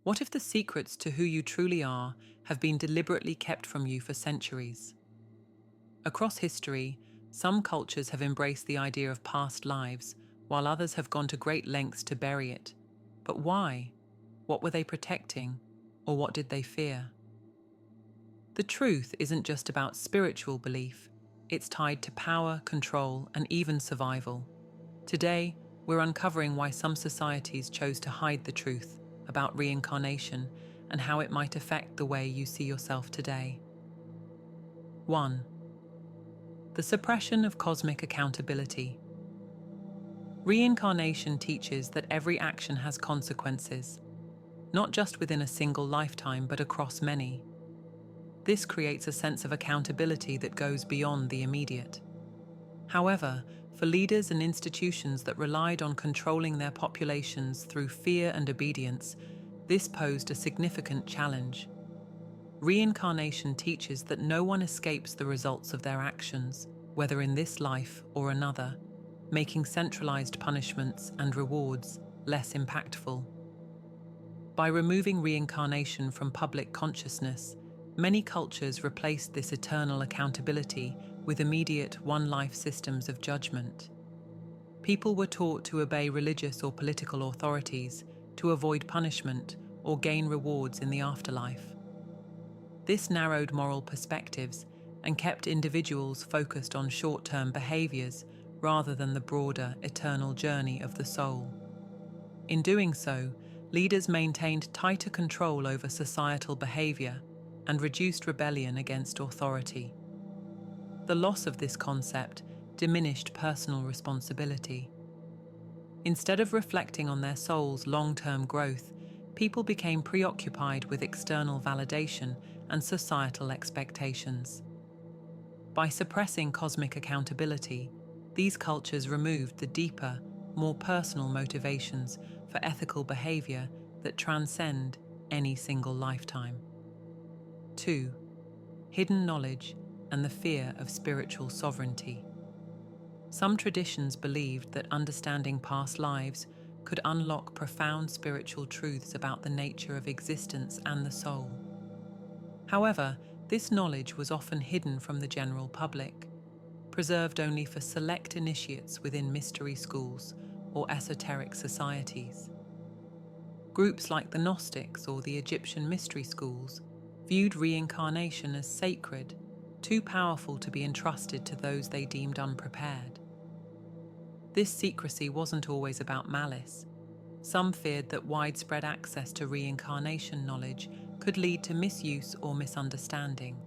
What if the secrets to who you truly are have been deliberately kept from you for centuries? Across history, some cultures have embraced the idea of past lives, while others have gone to great lengths to bury it. But why? What were they protecting? Or what did they fear? The truth isn't just about spiritual belief, it's tied to power, control, and even survival. Today, we're uncovering why some societies chose to hide the truth about reincarnation and how it might affect the way you see yourself today. 1. The suppression of cosmic accountability. Reincarnation teaches that every action has consequences, not just within a single lifetime but across many. This creates a sense of accountability that goes beyond the immediate. However, for leaders and institutions that relied on controlling their populations through fear and obedience, this posed a significant challenge. Reincarnation teaches that no one escapes the results of their actions, whether in this life or another, making centralized punishments and rewards less impactful. By removing reincarnation from public consciousness, many cultures replaced this eternal accountability with immediate one-life systems of judgment. People were taught to obey religious or political authorities, to avoid punishment, or gain rewards in the afterlife. This narrowed moral perspectives and kept individuals focused on short-term behaviors rather than the broader, eternal journey of the soul. In doing so, leaders maintained tighter control over societal behavior and reduced rebellion against authority. The loss of this concept diminished personal responsibility. Instead of reflecting on their soul's long-term growth, people became preoccupied with external validation and societal expectations. By suppressing cosmic accountability, these cultures removed the deeper, more personal motivations for ethical behavior that transcend any single lifetime. 2. Hidden knowledge and the fear of spiritual sovereignty. Some traditions believed that understanding past lives could unlock profound spiritual truths about the nature of existence and the soul. However, this knowledge was often hidden from the general public, preserved only for select initiates within mystery schools or esoteric societies. Groups like the Gnostics or the Egyptian mystery schools viewed reincarnation as sacred, too powerful to be entrusted to those they deemed unprepared. This secrecy wasn't always about malice. Some feared that widespread access to reincarnation knowledge could lead to misuse or misunderstanding.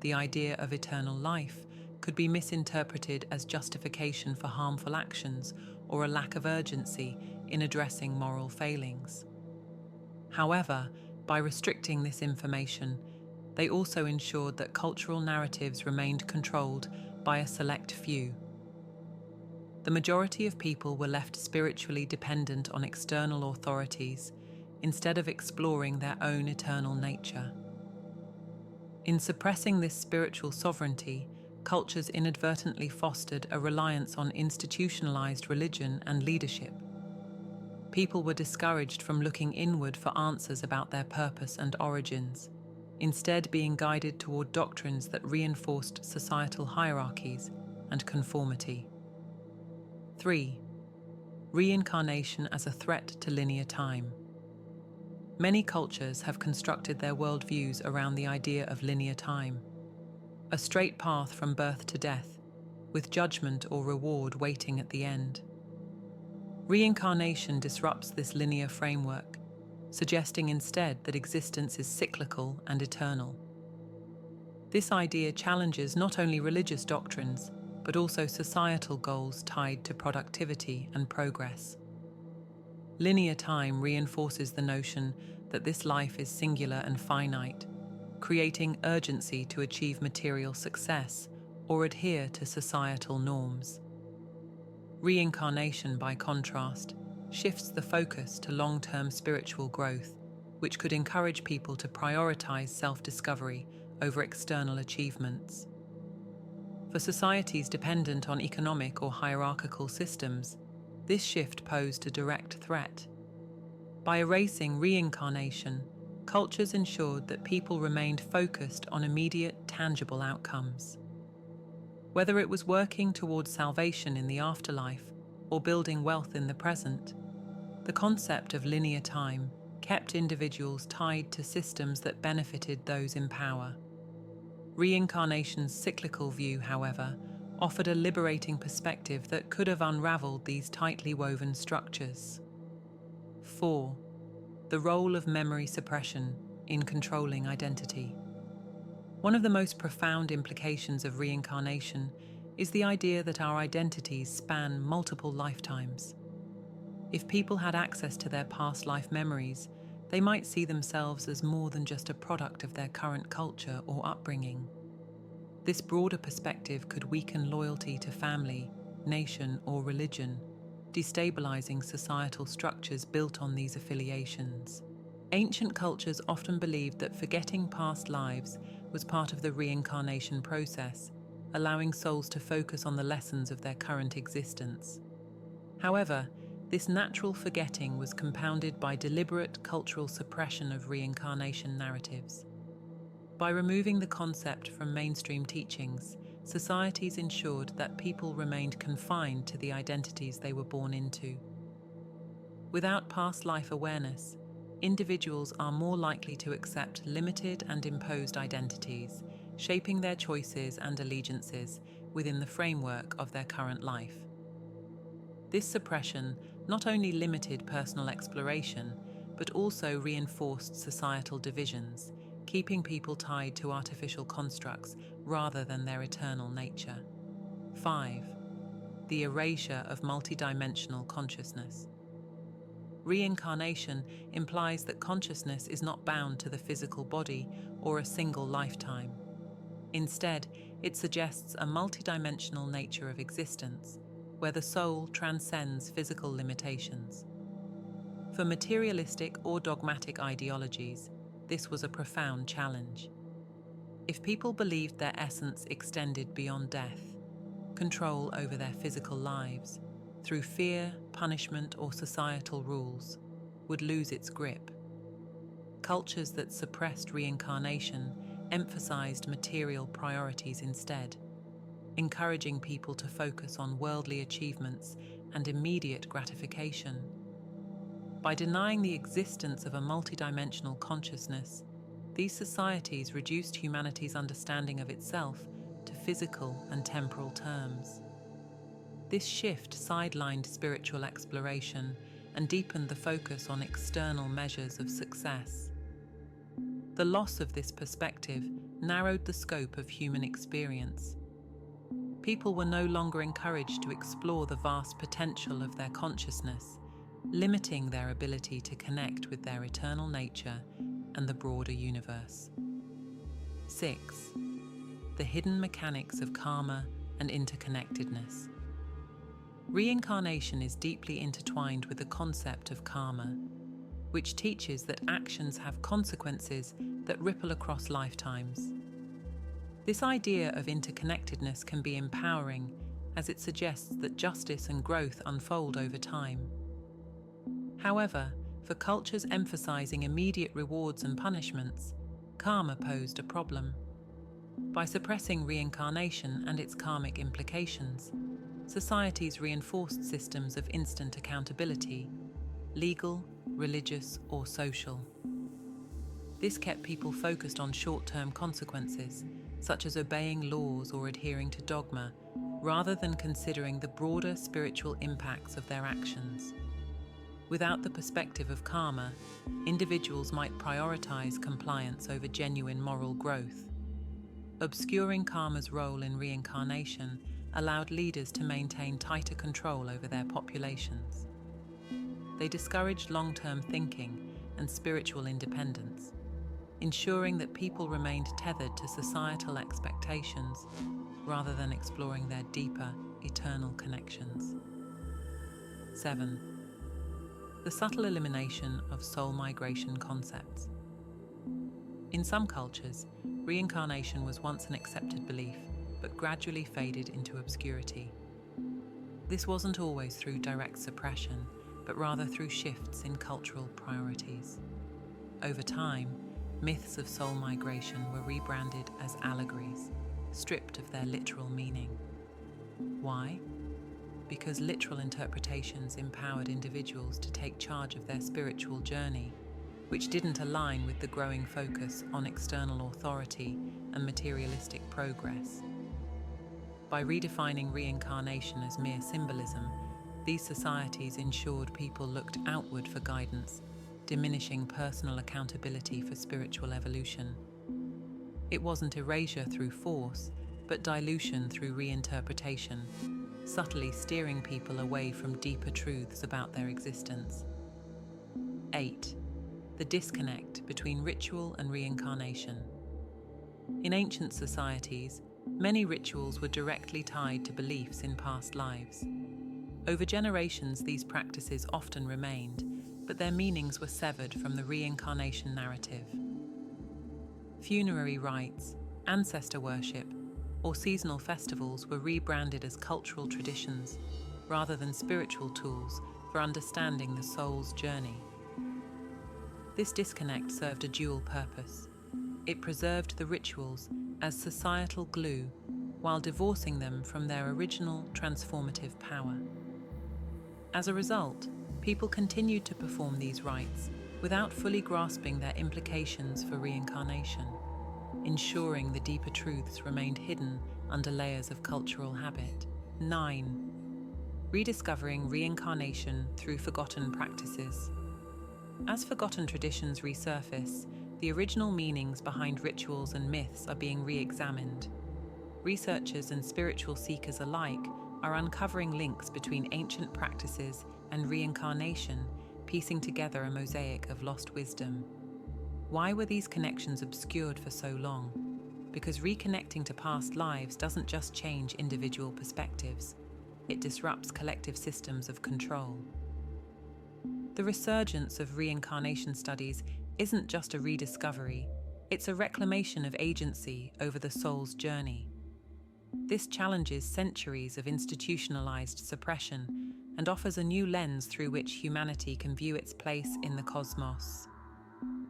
The idea of eternal life could be misinterpreted as justification for harmful actions or a lack of urgency in addressing moral failings. However, by restricting this information, they also ensured that cultural narratives remained controlled by a select few. The majority of people were left spiritually dependent on external authorities instead of exploring their own eternal nature. In suppressing this spiritual sovereignty, cultures inadvertently fostered a reliance on institutionalized religion and leadership. People were discouraged from looking inward for answers about their purpose and origins, instead being guided toward doctrines that reinforced societal hierarchies and conformity. 3. Reincarnation as a threat to linear time. Many cultures have constructed their worldviews around the idea of linear time, a straight path from birth to death, with judgment or reward waiting at the end. Reincarnation disrupts this linear framework, suggesting instead that existence is cyclical and eternal. This idea challenges not only religious doctrines, but also societal goals tied to productivity and progress. Linear time reinforces the notion that this life is singular and finite, creating urgency to achieve material success or adhere to societal norms. Reincarnation, by contrast, shifts the focus to long-term spiritual growth, which could encourage people to prioritize self-discovery over external achievements. For societies dependent on economic or hierarchical systems, this shift posed a direct threat. By erasing reincarnation, cultures ensured that people remained focused on immediate, tangible outcomes. Whether it was working towards salvation in the afterlife or building wealth in the present, the concept of linear time kept individuals tied to systems that benefited those in power. Reincarnation's cyclical view, however, offered a liberating perspective that could have unraveled these tightly woven structures. 4. The role of memory suppression in controlling identity. One of the most profound implications of reincarnation is the idea that our identities span multiple lifetimes. If people had access to their past life memories, they might see themselves as more than just a product of their current culture or upbringing. This broader perspective could weaken loyalty to family, nation, or religion, destabilizing societal structures built on these affiliations. Ancient cultures often believed that forgetting past lives was part of the reincarnation process, allowing souls to focus on the lessons of their current existence. However, this natural forgetting was compounded by deliberate cultural suppression of reincarnation narratives. By removing the concept from mainstream teachings, societies ensured that people remained confined to the identities they were born into. Without past life awareness, individuals are more likely to accept limited and imposed identities, shaping their choices and allegiances within the framework of their current life. This suppression not only limited personal exploration, but also reinforced societal divisions, keeping people tied to artificial constructs rather than their eternal nature. 5. The erasure of multidimensional consciousness. Reincarnation implies that consciousness is not bound to the physical body or a single lifetime. Instead, it suggests a multidimensional nature of existence, where the soul transcends physical limitations. For materialistic or dogmatic ideologies, this was a profound challenge. If people believed their essence extended beyond death, control over their physical lives, through fear, punishment, or societal rules, would lose its grip. Cultures that suppressed reincarnation emphasized material priorities instead, encouraging people to focus on worldly achievements and immediate gratification. By denying the existence of a multidimensional consciousness, these societies reduced humanity's understanding of itself to physical and temporal terms. This shift sidelined spiritual exploration and deepened the focus on external measures of success. The loss of this perspective narrowed the scope of human experience. People were no longer encouraged to explore the vast potential of their consciousness, limiting their ability to connect with their eternal nature and the broader universe. 6. The hidden mechanics of karma and interconnectedness. Reincarnation is deeply intertwined with the concept of karma, which teaches that actions have consequences that ripple across lifetimes. This idea of interconnectedness can be empowering, as it suggests that justice and growth unfold over time. However, for cultures emphasizing immediate rewards and punishments, karma posed a problem. By suppressing reincarnation and its karmic implications, societies reinforced systems of instant accountability, legal, religious, or social. This kept people focused on short-term consequences, such as obeying laws or adhering to dogma, rather than considering the broader spiritual impacts of their actions. Without the perspective of karma, individuals might prioritize compliance over genuine moral growth. Obscuring karma's role in reincarnation allowed leaders to maintain tighter control over their populations. They discouraged long-term thinking and spiritual independence, ensuring that people remained tethered to societal expectations rather than exploring their deeper, eternal connections. 7. The subtle elimination of soul migration concepts. In some cultures, reincarnation was once an accepted belief, but gradually faded into obscurity. This wasn't always through direct suppression, but rather through shifts in cultural priorities. Over time, myths of soul migration were rebranded as allegories, stripped of their literal meaning. Why? Because literal interpretations empowered individuals to take charge of their spiritual journey, which didn't align with the growing focus on external authority and materialistic progress. By redefining reincarnation as mere symbolism, these societies ensured people looked outward for guidance, diminishing personal accountability for spiritual evolution. It wasn't erasure through force, but dilution through reinterpretation, subtly steering people away from deeper truths about their existence. 8. The disconnect between ritual and reincarnation. In ancient societies, many rituals were directly tied to beliefs in past lives. Over generations, these practices often remained, but their meanings were severed from the reincarnation narrative. Funerary rites, ancestor worship, or seasonal festivals were rebranded as cultural traditions rather than spiritual tools for understanding the soul's journey. This disconnect served a dual purpose. It preserved the rituals as societal glue while divorcing them from their original transformative power. As a result, people continued to perform these rites without fully grasping their implications for reincarnation, ensuring the deeper truths remained hidden under layers of cultural habit. 9. Rediscovering reincarnation through forgotten practices. As forgotten traditions resurface, the original meanings behind rituals and myths are being re-examined. Researchers and spiritual seekers alike are uncovering links between ancient practices and reincarnation, piecing together a mosaic of lost wisdom. Why were these connections obscured for so long? Because reconnecting to past lives doesn't just change individual perspectives, it disrupts collective systems of control. The resurgence of reincarnation studies isn't just a rediscovery, it's a reclamation of agency over the soul's journey. This challenges centuries of institutionalized suppression and offers a new lens through which humanity can view its place in the cosmos.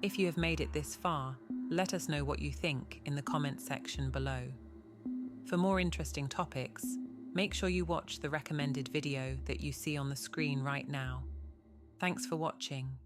If you have made it this far, let us know what you think in the comment section below. For more interesting topics, make sure you watch the recommended video that you see on the screen right now. Thanks for watching.